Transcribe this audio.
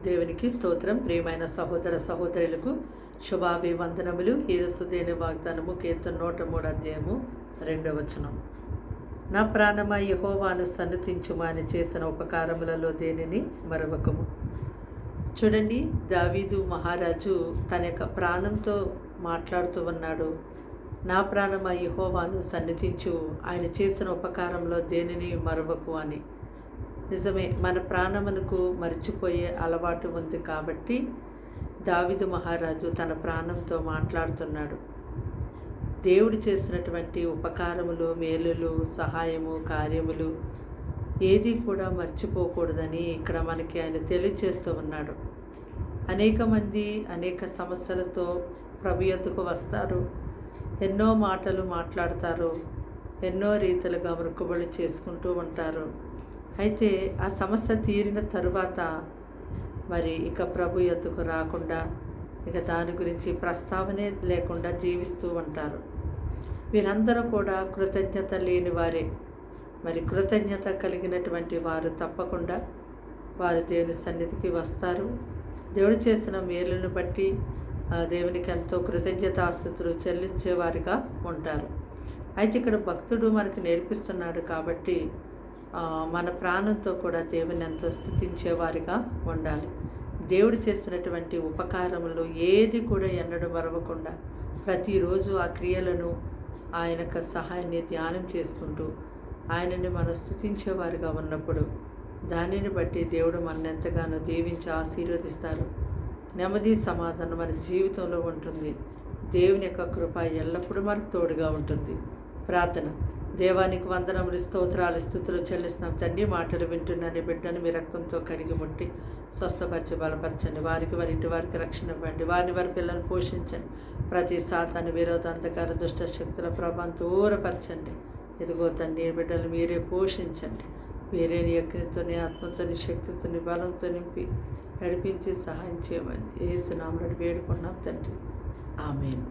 దేవునికి స్తోత్రం. ప్రియమైన సహోదర సహోదరులకు శుభాభివందనములు. ఈరోజు దేని వాగ్దానము కీర్తన 103 2వ వచనం. నా ప్రాణమా యెహోవాను సన్నుతించుమా అని చేసిన ఉపకారములలో దేనిని మరవకము. చూడండి, దావీదు మహారాజు తన యొక్క ప్రాణంతో మాట్లాడుతూ ఉన్నాడు. నా ప్రాణమా యెహోవాను సన్నిధించు, ఆయన చేసిన ఉపకారంలో దేనిని మరవకు అని. నిజమే, మన ప్రాణమునకు మర్చిపోయే అలవాటు ఉంది కాబట్టి దావీదు మహారాజు తన ప్రాణంతో మాట్లాడుతున్నాడు. దేవుడు చేసినటువంటి ఉపకారములు, మేలులు, సహాయము, కార్యములు ఏది కూడా మర్చిపోకూడదని ఇక్కడ మనకి ఆయన తెలియజేస్తూ ఉన్నాడు. అనేక మంది అనేక సమస్యలతో ప్రభు యొద్దకు వస్తారు, ఎన్నో మాటలు మాట్లాడతారు, ఎన్నో రీతిలుగా మొక్కుబడులు చేసుకుంటూ ఉంటారు. అయితే ఆ సమస్య తీరిన తరువాత మరి ఇక ప్రభు యొద్దకు రాకుండా, ఇక దాని గురించి ప్రస్తావనే లేకుండా జీవిస్తూ ఉంటారు. వీరందరూ కూడా కృతజ్ఞత లేని వారే. మరి కృతజ్ఞత కలిగినటువంటి వారు తప్పకుండా వారు దేవుని సన్నిధికి వస్తారు. దేవుడు చేసిన మేలును బట్టి దేవునికి ఎంతో కృతజ్ఞతాస్తుతులు చెల్లించేవారిగా ఉంటారు. అయితే ఇక్కడ భక్తుడు మనకు నేర్పిస్తున్నాడు కాబట్టి మన ప్రాణంతో కూడా దేవుని ఎంతో స్తుతించేవారిగా ఉండాలి. దేవుడు చేసినటువంటి ఉపకారములు ఏది కూడా ఎన్నడూ మరవకుండా ప్రతిరోజు ఆ క్రియలను, ఆయన యొక్క సహాయాన్ని ధ్యానం చేసుకుంటూ ఆయనని మనం స్తుతించేవారిగా ఉన్నప్పుడు దానిని బట్టి దేవుడు మనల్ని ఎంతగానో దీవించి ఆశీర్వదిస్తారు. నెమ్మది, సమాధానం మన జీవితంలో ఉంటుంది. దేవుని యొక్క కృప ఎల్లప్పుడూ మనకు తోడుగా ఉంటుంది. ప్రార్థన. దేవానికి వందనములు, స్తోత్రాలు, స్తుతులు చెల్లిస్తున్నాం తండ్రి. మాటలు వింటున్నాను బిడ్డను మీ రక్తంతో కడిగి ముట్టి స్వస్థపరిచి బలపరచండి. వారికి వారి ఇంటి వారికి రక్షణ ఇవ్వండి. వారిని వారి పిల్లలను పోషించండి. ప్రతి సాతాను, విరోధ, అంధకార, దుష్ట శక్తుల ప్రభావం దూరపరచండి. ఇదిగో తండ్రి, బిడ్డలు మీరే పోషించండి. మీరే నీ అగ్నితోని, ఆత్మతోని, శక్తితోని, బలంతో నింపి నడిపించి సహాయం చేయమని యేసు నామములో వేడుకున్నాం తండ్రి. ఆమేన్.